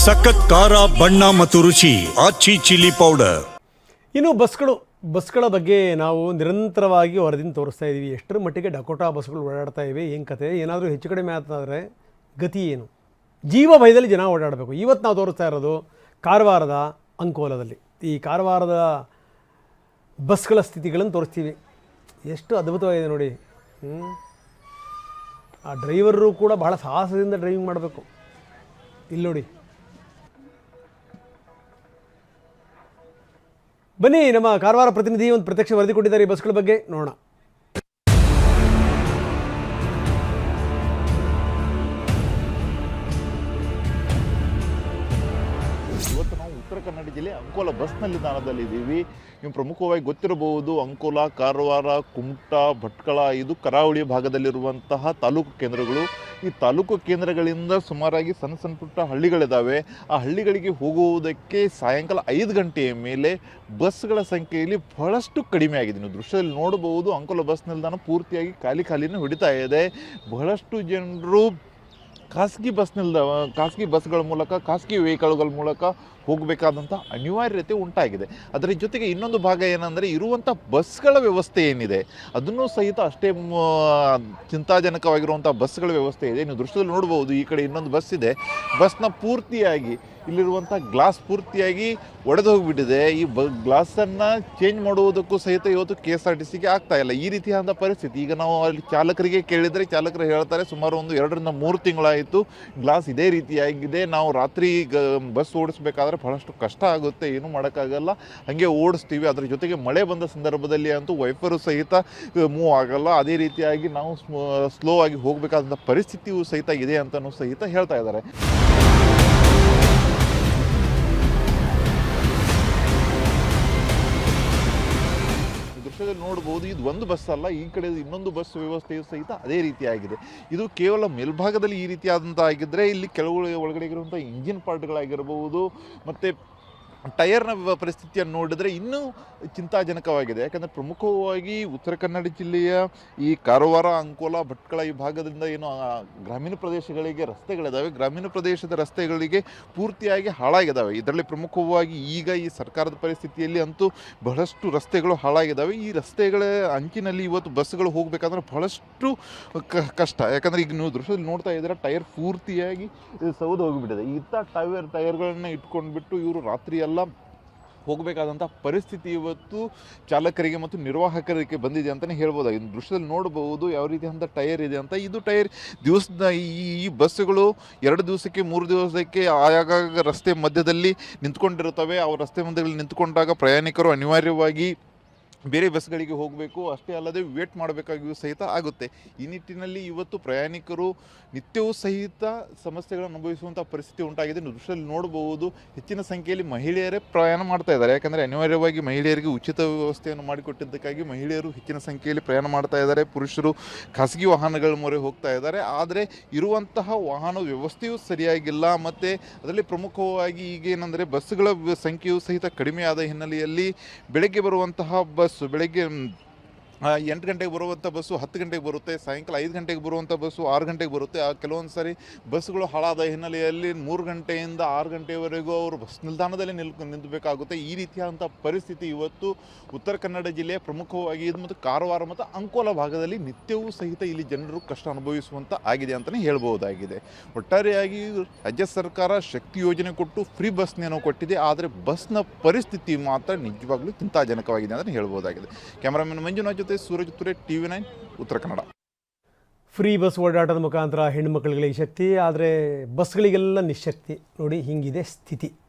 ಸಖತ್ ಖಾರ ಬಣ್ಣ ಮತ್ತು ರುಚಿ ಆಚಿ ಚಿಲ್ಲಿ ಪೌಡರ್. ಇನ್ನು ಬಸ್ಗಳ ಬಗ್ಗೆ ನಾವು ನಿರಂತರವಾಗಿ ವರದಿನ ತೋರಿಸ್ತಾ ಇದ್ದೀವಿ. ಎಷ್ಟರ ಮಟ್ಟಿಗೆ ಡಕೋಟಾ ಬಸ್ಗಳು ಓಡಾಡ್ತಾ ಇವೆ, ಏನು ಕತೆ, ಏನಾದರೂ ಹೆಚ್ಚು ಕಡಿಮೆ ಆದರೆ ಗತಿ ಏನು, ಜೀವ ಭಯದಲ್ಲಿ ಜನ ಓಡಾಡಬೇಕು. ಇವತ್ತು ನಾವು ತೋರಿಸ್ತಾ ಇರೋದು ಕಾರವಾರದ ಅಂಕೋಲದಲ್ಲಿ. ಈ ಕಾರವಾರದ ಬಸ್ಗಳ ಸ್ಥಿತಿಗಳನ್ನು ತೋರಿಸ್ತೀವಿ. ಎಷ್ಟು ಅದ್ಭುತವಾಗಿದೆ ನೋಡಿ. ಆ ಡ್ರೈವರು ಕೂಡ ಬಹಳ ಸಾಹಸದಿಂದ ಡ್ರೈವಿಂಗ್ ಮಾಡಬೇಕು. ಇಲ್ಲಿ ನೋಡಿ, ಬನ್ನಿ ನಮ್ಮ ಕಾರವಾರ ಪ್ರತಿನಿಧಿ ಒಂದು ಪ್ರತ್ಯಕ್ಷ ವರದಿ ಕೊಟ್ಟಿದ್ದಾರೆ ಈ ಬಸ್ಗಳ ಬಗ್ಗೆ, ನೋಡೋಣ. ಇವತ್ತು ನಾವು ಉತ್ತರ ಕನ್ನಡ ಜಿಲ್ಲೆ ಅಂಕೋಲ ಬಸ್ ನಿಲ್ದಾಣದಲ್ಲಿದ್ದೀವಿ. ನೀವು ಪ್ರಮುಖವಾಗಿ ಗೊತ್ತಿರಬಹುದು, ಅಂಕೋಲ, ಕಾರವಾರ, ಕುಮಟಾ, ಭಟ್ಕಳ ಇದು ಕರಾವಳಿ ಭಾಗದಲ್ಲಿರುವಂತಹ ತಾಲೂಕು ಕೇಂದ್ರಗಳು. ಈ ತಾಲೂಕು ಕೇಂದ್ರಗಳಿಂದ ಸುಮಾರಾಗಿ ಸಣ್ಣ ಸಣ್ಣ ಪುಟ್ಟ ಹಳ್ಳಿಗಳಿದ್ದಾವೆ. ಆ ಹಳ್ಳಿಗಳಿಗೆ ಹೋಗುವುದಕ್ಕೆ ಸಾಯಂಕಾಲ 5 ಗಂಟೆಯ ಮೇಲೆ ಬಸ್ಗಳ ಸಂಖ್ಯೆಯಲ್ಲಿ ಬಹಳಷ್ಟು ಕಡಿಮೆ ಆಗಿದೆ. ನೀವು ದೃಶ್ಯದಲ್ಲಿ ನೋಡಬಹುದು, ಅಂಕೋಲ ಬಸ್ ನಿಲ್ದಾಣ ಪೂರ್ತಿಯಾಗಿ ಖಾಲಿನೇ ಹೊಡಿತಾ ಇದೆ. ಬಹಳಷ್ಟು ಜನರು ಖಾಸಗಿ ಬಸ್ಗಳ ಮೂಲಕ, ಖಾಸಗಿ ವೆಹಿಕಲ್ಗಳ ಮೂಲಕ ಹೋಗಬೇಕಾದಂಥ ಅನಿವಾರ್ಯತೆ ಉಂಟಾಗಿದೆ. ಅದರ ಜೊತೆಗೆ ಇನ್ನೊಂದು ಭಾಗ ಏನಂದರೆ, ಇರುವಂಥ ಬಸ್ಗಳ ವ್ಯವಸ್ಥೆ ಏನಿದೆ ಅದನ್ನು ಸಹಿತ ಅಷ್ಟೇ ಚಿಂತಾಜನಕವಾಗಿರುವಂಥ ಬಸ್ಗಳ ವ್ಯವಸ್ಥೆ ಇದೆ. ನೀವು ದೃಶ್ಯದಲ್ಲಿ ನೋಡ್ಬೋದು, ಈ ಕಡೆ ಇನ್ನೊಂದು ಬಸ್ ಇದೆ. ಬಸ್ನ ಪೂರ್ತಿಯಾಗಿ ಇಲ್ಲಿರುವಂಥ ಗ್ಲಾಸ್ ಪೂರ್ತಿಯಾಗಿ ಒಡೆದು ಹೋಗಿಬಿಟ್ಟಿದೆ. ಈ ಗ್ಲಾಸನ್ನು ಚೇಂಜ್ ಮಾಡುವುದಕ್ಕೂ ಸಹಿತ ಇವತ್ತು KSRTCಗೆ ಆಗ್ತಾ ಇಲ್ಲ. ಈ ರೀತಿಯಾದ ಪರಿಸ್ಥಿತಿ. ಈಗ ನಾವು ಅಲ್ಲಿ ಚಾಲಕರಿಗೆ ಕೇಳಿದರೆ ಚಾಲಕರು ಹೇಳ್ತಾರೆ, ಸುಮಾರು ಒಂದು 2 ರಿಂದ 3 ತಿಂಗಳಾಯಿತು ಗ್ಲಾಸ್ ಇದೇ ರೀತಿಯಾಗಿದೆ. ನಾವು ರಾತ್ರಿ ಬಸ್ ಓಡಿಸ್ಬೇಕಾದ್ರೆ ಬಹಳಷ್ಟು ಕಷ್ಟ ಆಗುತ್ತೆ, ಏನೂ ಮಾಡೋಕ್ಕಾಗಲ್ಲ, ಹಾಗೆ ಓಡಿಸ್ತೀವಿ. ಅದರ ಜೊತೆಗೆ ಮಳೆ ಬಂದ ಸಂದರ್ಭದಲ್ಲಿ ಅಂತೂ ವೈಫರು ಸಹಿತ ಮೂವ್ ಆಗಲ್ಲ. ಅದೇ ರೀತಿಯಾಗಿ ನಾವು ಸ್ಲೋ ಆಗಿ ಹೋಗಬೇಕಾದಂಥ ಪರಿಸ್ಥಿತಿಯೂ ಸಹಿತ ಇದೆ ಅಂತಲೂ ಸಹಿತ ಹೇಳ್ತಾ ಇದ್ದಾರೆ. ನೋಡಬಹುದು, ಇದು ಒಂದು ಬಸ್ ಅಲ್ಲ, ಈ ಕಡೆ ಇನ್ನೊಂದು ಬಸ್ ವ್ಯವಸ್ಥೆಯು ಸಹಿತ ಅದೇ ರೀತಿಯಾಗಿದೆ. ಇದು ಕೇವಲ ಮೇಲ್ಭಾಗದಲ್ಲಿ ಈ ರೀತಿಯಾದಂಥ ಆಗಿದ್ದರೆ, ಇಲ್ಲಿ ಕೆಲವು ಒಳಗಡೆ ಇರುವಂಥ ಇಂಜಿನ್ ಪಾರ್ಟ್ಗಳಾಗಿರಬಹುದು ಮತ್ತು ಟೈರ್ನ ಪರಿಸ್ಥಿತಿಯನ್ನು ನೋಡಿದರೆ ಇನ್ನೂ ಚಿಂತಾಜನಕವಾಗಿದೆ. ಯಾಕಂದರೆ ಪ್ರಮುಖವಾಗಿ ಉತ್ತರ ಕನ್ನಡ ಜಿಲ್ಲೆಯ ಈ ಕಾರವಾರ, ಅಂಕೋಲ, ಭಟ್ಕಳ ಈ ಭಾಗದಿಂದ ಏನು ಗ್ರಾಮೀಣ ಪ್ರದೇಶಗಳಿಗೆ ರಸ್ತೆಗಳಿದ್ದಾವೆ, ಗ್ರಾಮೀಣ ಪ್ರದೇಶದ ರಸ್ತೆಗಳಿಗೆ ಪೂರ್ತಿಯಾಗಿ ಹಾಳಾಗಿದ್ದಾವೆ. ಇದರಲ್ಲಿ ಪ್ರಮುಖವಾಗಿ ಈಗ ಈ ಸರ್ಕಾರದ ಪರಿಸ್ಥಿತಿಯಲ್ಲಿ ಅಂತೂ ಬಹಳಷ್ಟು ರಸ್ತೆಗಳು ಹಾಳಾಗಿದ್ದಾವೆ. ಈ ರಸ್ತೆಗಳ ಅಂಚಿನಲ್ಲಿ ಇವತ್ತು ಬಸ್ಗಳು ಹೋಗಬೇಕಂದ್ರೆ ಬಹಳಷ್ಟು ಕಷ್ಟ. ಯಾಕಂದರೆ ಈಗ ನೀವು ದೃಶ್ಯದಲ್ಲಿ ನೋಡ್ತಾ ಇದ್ದೀರ, ಟೈರ್ ಪೂರ್ತಿಯಾಗಿ ಸೌದು ಹೋಗಿಬಿಟ್ಟಿದೆ. ಇಂಥ ಟೈರ್ಗಳನ್ನ ಇಟ್ಕೊಂಡ್ಬಿಟ್ಟು ಇವರು ರಾತ್ರಿ ಎಲ್ಲ ಹೋಗಬೇಕಾದಂಥ ಪರಿಸ್ಥಿತಿ ಇವತ್ತು ಚಾಲಕರಿಗೆ ಮತ್ತು ನಿರ್ವಾಹಕರಿಗೆ ಬಂದಿದೆ ಅಂತಲೇ ಹೇಳ್ಬೋದು. ಈ ದೃಶ್ಯದಲ್ಲಿ ನೋಡಬಹುದು ಯಾವ ರೀತಿಯಾದಂಥ ಟೈರ್ ಇದೆ ಅಂತ. ಇದು ಟೈರ್ ದಿವಸದ ಈ ಬಸ್ಸುಗಳು 2 ದಿವಸಕ್ಕೆ 3 ದಿವಸಕ್ಕೆ ಆಗಾಗ ರಸ್ತೆ ಮಧ್ಯದಲ್ಲಿ ನಿಂತ್ಕೊಂಡಿರುತ್ತವೆ. ಆ ರಸ್ತೆ ಮಧ್ಯದಲ್ಲಿ ನಿಂತ್ಕೊಂಡಾಗ ಪ್ರಯಾಣಿಕರು ಅನಿವಾರ್ಯವಾಗಿ ಬೇರೆ ಬಸ್ಗಳಿಗೆ ಹೋಗಬೇಕು, ಅಷ್ಟೇ ಅಲ್ಲದೆ ವೇಟ್ ಮಾಡಬೇಕಾಗಿಯೂ ಸಹಿತ ಆಗುತ್ತೆ. ಈ ನಿಟ್ಟಿನಲ್ಲಿ ಇವತ್ತು ಪ್ರಯಾಣಿಕರು ನಿತ್ಯವೂ ಸಹಿತ ಸಮಸ್ಯೆಗಳನ್ನು ಅನುಭವಿಸುವಂಥ ಪರಿಸ್ಥಿತಿ ಉಂಟಾಗಿದೆ. ದೃಶ್ಯದಲ್ಲಿ ನೋಡಬಹುದು, ಹೆಚ್ಚಿನ ಸಂಖ್ಯೆಯಲ್ಲಿ ಮಹಿಳೆಯರೇ ಪ್ರಯಾಣ ಮಾಡ್ತಾ ಇದ್ದಾರೆ. ಯಾಕಂದರೆ ಅನಿವಾರ್ಯವಾಗಿ ಮಹಿಳೆಯರಿಗೆ ಉಚಿತ ವ್ಯವಸ್ಥೆಯನ್ನು ಮಾಡಿಕೊಟ್ಟಿದ್ದಕ್ಕಾಗಿ ಮಹಿಳೆಯರು ಹೆಚ್ಚಿನ ಸಂಖ್ಯೆಯಲ್ಲಿ ಪ್ರಯಾಣ ಮಾಡ್ತಾ ಇದ್ದಾರೆ. ಪುರುಷರು ಖಾಸಗಿ ವಾಹನಗಳ ಮೊರೆ ಹೋಗ್ತಾ ಇದ್ದಾರೆ. ಆದರೆ ಇರುವಂತಹ ವಾಹನ ವ್ಯವಸ್ಥೆಯೂ ಸರಿಯಾಗಿಲ್ಲ. ಮತ್ತು ಅದರಲ್ಲಿ ಪ್ರಮುಖವಾಗಿ ಈಗೇನೆಂದರೆ ಬಸ್ಸುಗಳ ಸಂಖ್ಯೆಯೂ ಸಹಿತ ಕಡಿಮೆ ಆದ ಹಿನ್ನೆಲೆಯಲ್ಲಿ ಬೆಳಗ್ಗೆ ಬರುವಂತಹ ಬೆಳಗ್ಗೆ 8 ಗಂಟೆಗೆ ಬರುವಂಥ ಬಸ್ಸು 10 ಗಂಟೆಗೆ ಬರುತ್ತೆ, ಸಾಯಂಕಾಲ 5 ಗಂಟೆಗೆ ಬರುವಂಥ ಬಸ್ಸು 6 ಗಂಟೆಗೆ ಬರುತ್ತೆ. ಕೆಲವೊಂದು ಸಾರಿ ಬಸ್ಸುಗಳು ಹಾಳಾದ ಹಿನ್ನೆಲೆಯಲ್ಲಿ 3 ಗಂಟೆಯಿಂದ 6 ಗಂಟೆವರೆಗೂ ಅವರು ಬಸ್ ನಿಲ್ದಾಣದಲ್ಲಿ ನಿಲ್ಲಬೇಕಾಗುತ್ತೆ. ಈ ರೀತಿಯಾದಂಥ ಪರಿಸ್ಥಿತಿ ಇವತ್ತು ಉತ್ತರ ಕನ್ನಡ ಜಿಲ್ಲೆಯ ಪ್ರಮುಖವಾಗಿ ಇದು ಮತ್ತು ಕಾರವಾರ ಮತ್ತು ಅಂಕೋಲ ಭಾಗದಲ್ಲಿ ನಿತ್ಯವೂ ಸಹಿತ ಇಲ್ಲಿ ಜನರು ಕಷ್ಟ ಅನುಭವಿಸುವಂಥ ಆಗಿದೆ ಅಂತಲೇ ಹೇಳ್ಬೋದಾಗಿದೆ. ಒಟ್ಟಾರೆಯಾಗಿ ರಾಜ್ಯ ಸರ್ಕಾರ ಶಕ್ತಿ ಯೋಜನೆ ಕೊಟ್ಟು ಫ್ರೀ ಬಸ್ನೇನೋ ಕೊಟ್ಟಿದೆ, ಆದರೆ ಬಸ್ನ ಪರಿಸ್ಥಿತಿ ಮಾತ್ರ ನಿಜವಾಗ್ಲೂ ಚಿಂತಾಜನಕವಾಗಿದೆ ಅಂತಲೇ ಹೇಳ್ಬೋದಾಗಿದೆ. ಕ್ಯಾಮರಾಮನ್ ಮಂಜುನಾಥ್ ಜೊತೆ Suraj ತುರೆ, TV9 Uttara Kannada. Free bus ಓಡಾಟದ ಮುಖಾಂತರ ಹೆಣ್ಣುಮಕ್ಕಳಿಗೆ ಶಕ್ತಿ, ಆದರೆ ಬಸ್ಗಳಿಗೆಲ್ಲ ನಿಶಕ್ತಿ. ನೋಡಿ, ಹಿಂಗಿದೆ ಸ್ಥಿತಿ.